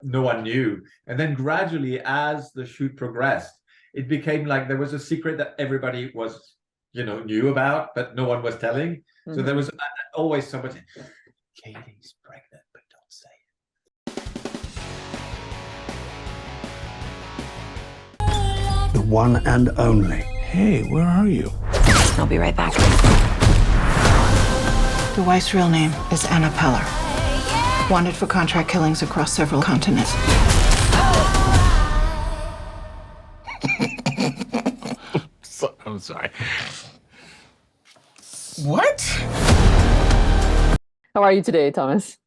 no one knew. And then gradually, as the shoot progressed, it became like there was a secret that everybody was, knew about, but no one was telling. So there was always somebody, Katie's pregnant, but don't say it. The one and only. Hey, where are you? I'll be right back. The wife's real name is Anna Peller. Wanted for contract killings across several continents. I'm sorry. What? How are you today, Thomas?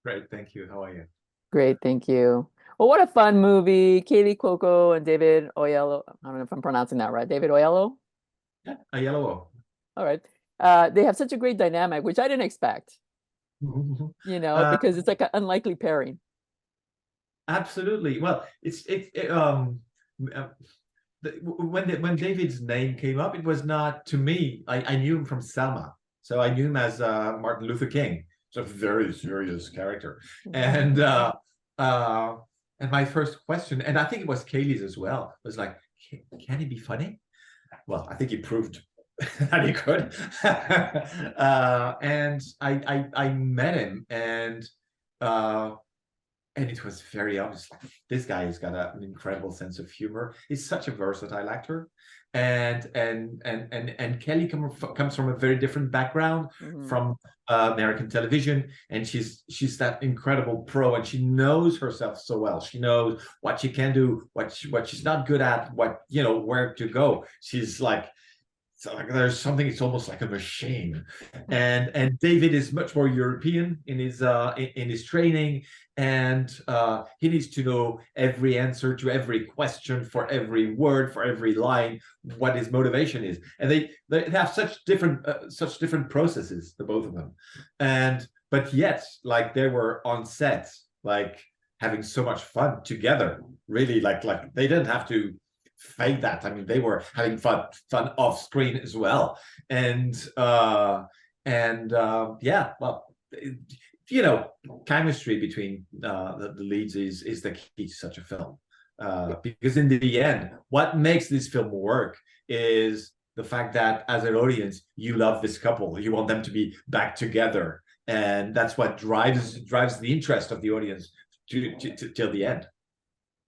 Great, thank you. How are you? Great, thank you. Well, what a fun movie. Kaley Cuoco and David Oyelowo. I don't know if I'm pronouncing that right. David Oyelowo? Yeah, a yellow. All right. They have such a great dynamic, which I didn't expect, because it's like an unlikely pairing. Absolutely. Well, when David's name came up, it was not, to me, I knew him from Selma. So I knew him as Martin Luther King. It's a very serious character. And my first question, and I think it was Kaley's as well, was like, can he be funny? Well, I think he proved that he could. And I met him, and it was very obvious. This guy has got an incredible sense of humor. He's such a versatile actor, and Kaley comes from a very different background from American television, and she's that incredible pro, and she knows herself so well. She knows what she can do, what she's not good at, where to go. She's like. So there's something, it's almost like a machine. And David is much more European in his training, and he needs to know every answer to every question, for every word, for every line, what his motivation is. And they have such different processes, the both of them. But yet, like, they were on set, like having so much fun together, really, like they didn't have to fake that. I mean, they were having fun off screen as well. And yeah, well, chemistry between the leads is the key to such a film, because in the end, what makes this film work is the fact that as an audience, you love this couple, you want them to be back together, and that's what drives the interest of the audience till the end.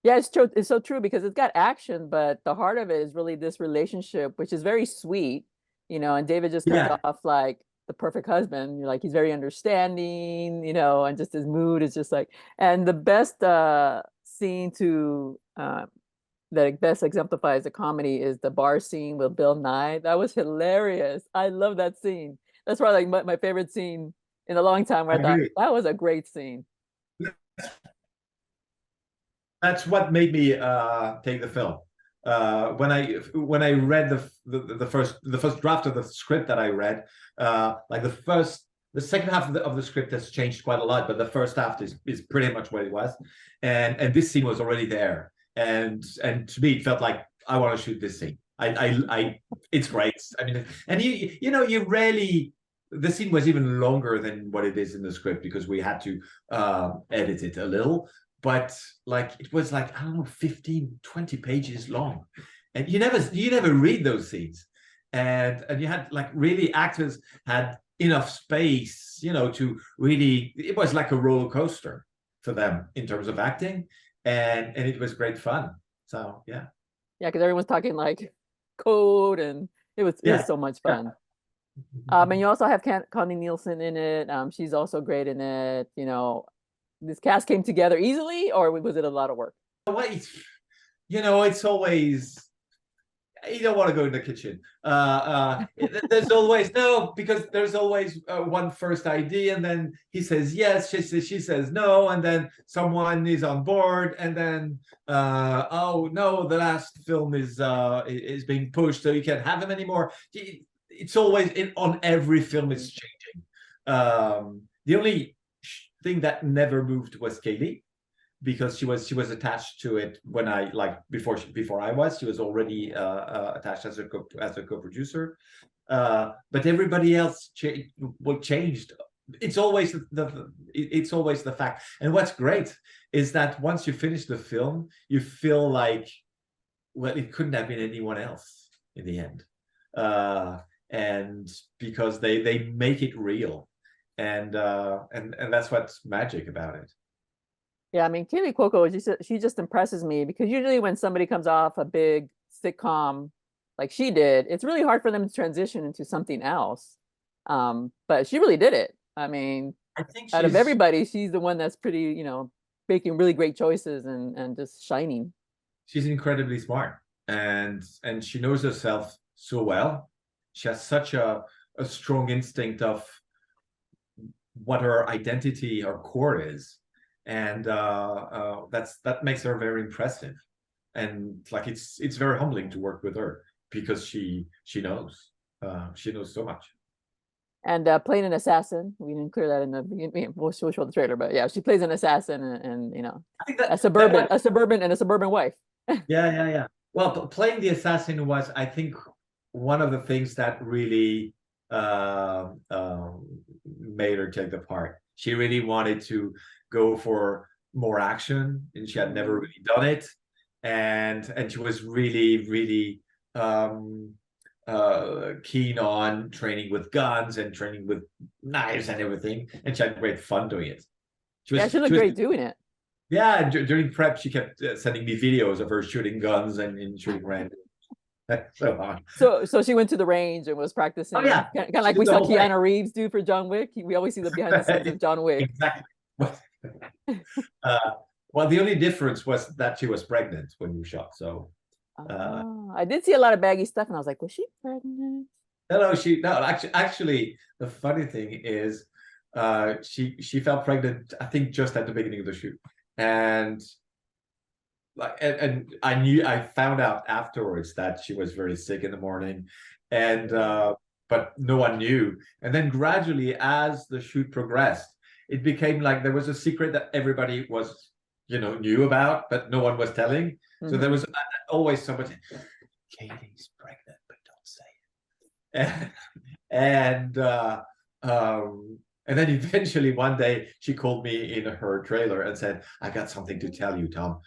Yeah, it's true. It's so true, because it's got action, but the heart of it is really this relationship, which is very sweet, and David just comes off like the perfect husband. Like, he's very understanding, and just his mood is just like, and the best scene that best exemplifies the comedy is the bar scene with Bill Nye. That was hilarious. I love that scene. That's probably like my favorite scene in a long time, where I thought that was a great scene. That's what made me take the film. When I read the first draft of the script that I read, like the second half of the script has changed quite a lot, but the first half is pretty much what it was, and this scene was already there, and to me it felt like I want to shoot this scene. It's great. I mean, and you rarely. The scene was even longer than what it is in the script, because we had to edit it a little. But like, it was like, I don't know, 15, 20 pages long. And you never read those scenes. And you had, like, really, actors had enough space, to really, it was like a roller coaster for them in terms of acting. And it was great fun. So, yeah. Yeah, because everyone's talking like code, and it was so much fun. And you also have Connie Nielsen in it. She's also great in it. This cast came together easily, or was it a lot of work? It's always, you don't want to go in the kitchen. There's always because there's always one first idea, and then he says yes, she says no, and then someone is on board, and then oh no, the last film is being pushed, so you can't have him anymore. It's always on every film it's changing. The only thing that never moved was Kaley, because she was attached to it when I, like, before I was. She was already attached as a co-producer, but everybody else changed it's always it's always the fact. And what's great is that once you finish the film, you feel like, well, it couldn't have been anyone else in the end, and because they make it real, and that's what's magic about it. Yeah, I mean, Kaley Cuoco, she just impresses me, because usually when somebody comes off a big sitcom like she did, it's really hard for them to transition into something else. But she really did it. I mean, I think out of everybody, she's the one that's pretty, making really great choices and just shining. She's incredibly smart, and she knows herself so well. She has such a strong instinct of what her identity, her core is, and that makes her very impressive. And like it's very humbling to work with her, because she knows so much. And playing an assassin, we didn't clear that in the beginning. We'll show the trailer, but yeah, she plays an assassin, and I think that a suburban wife. Yeah. Well, playing the assassin was, I think, one of the things that really made her take the part. She really wanted to go for more action, and she had never really done it, and she was really keen on training with guns and training with knives and everything, and she had great fun doing it. She looked great doing it. Yeah, during prep, she kept sending me videos of her shooting guns and shooting random. So on. So she went to the range and was practicing. Oh yeah, kind of like we saw Keanu Reeves do for John Wick. We always see the behind the scenes of John Wick. Exactly. Well, the only difference was that she was pregnant when you shot. So I did see a lot of baggy stuff, and I was like, was she pregnant? No. Actually, the funny thing is, she felt pregnant, I think, just at the beginning of the shoot, and I found out afterwards that she was very sick in the morning, and but no one knew. And then gradually, as the shoot progressed, it became like there was a secret that everybody was, knew about, but no one was telling. Mm-hmm. So there was always somebody, Katie's pregnant, but don't say it. And then eventually one day she called me in her trailer and said, "I got something to tell you, Tom.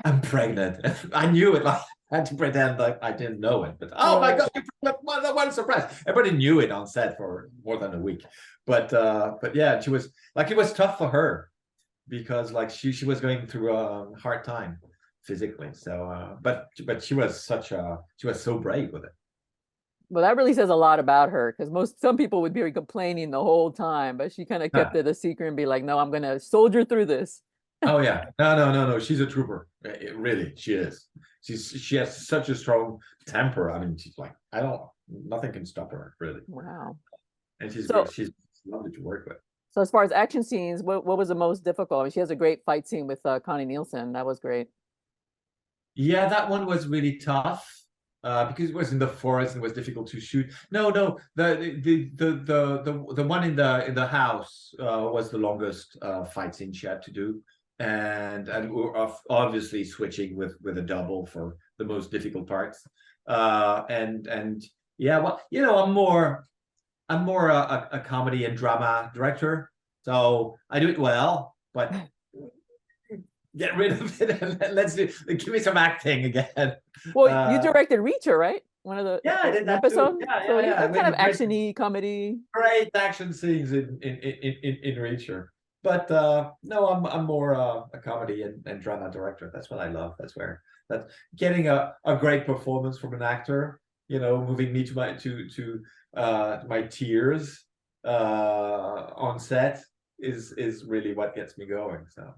I'm pregnant." I knew it. I had to pretend like I didn't know it. But oh my God, what a surprise. Everybody knew it on set for more than a week. But yeah, she was like, it was tough for her, because like she was going through a hard time physically. So but she was so brave with it. Well, that really says a lot about her, because some people would be complaining the whole time, but she kind of kept it a secret and be like, "No, I'm gonna soldier through this." Oh yeah, no. She's a trooper. Really, she is. She has such a strong temper. I mean, she's like, nothing can stop her, really. Wow. And she's lovely to work with. So as far as action scenes, what was the most difficult? I mean, she has a great fight scene with Connie Nielsen. That was great. Yeah, that one was really tough. Because it was in the forest and was difficult to shoot. No, the one in the house was the longest fight scene she had to do, and we're obviously switching with a double for the most difficult parts. And yeah, well, I'm more a comedy and drama director, so I do it well, but get rid of it and give me some acting again. Well, you directed Reacher, right? One of the I did that episodes. Too. Yeah. Kind of actiony comedy. Great action scenes in Reacher, but no, I'm more a comedy and drama director. That's what I love. That's getting a great performance from an actor. Moving me to my tears on set is really what gets me going. So.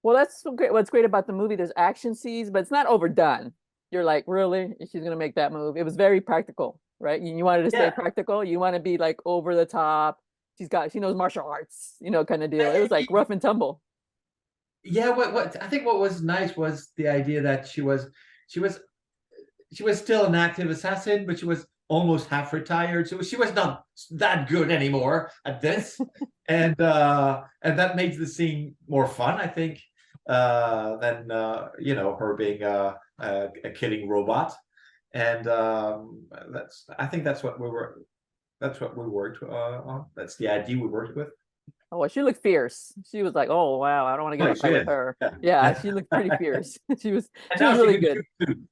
Well, that's great. What's great about the movie, there's action scenes, but it's not overdone. You're like, really? She's gonna make that move? It was very practical, right? You wanted to stay practical. You want to be like over the top. She knows martial arts, kind of deal. It was like rough and tumble. Yeah, what I think what was nice was the idea that she was still an active assassin, but she was almost half retired, so she was not that good anymore at this, and that made the scene more fun, I think, than her being a killing robot, and I think that's what we were That's what we worked on. That's the idea we worked with. Oh, well, she looked fierce. She was like, "Oh wow, I don't want to get in a fight with her." Yeah, she looked pretty fierce. She was really good.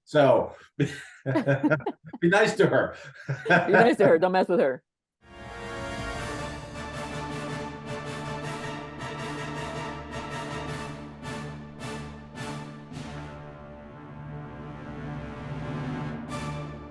So be nice to her. Be nice to her. Don't mess with her.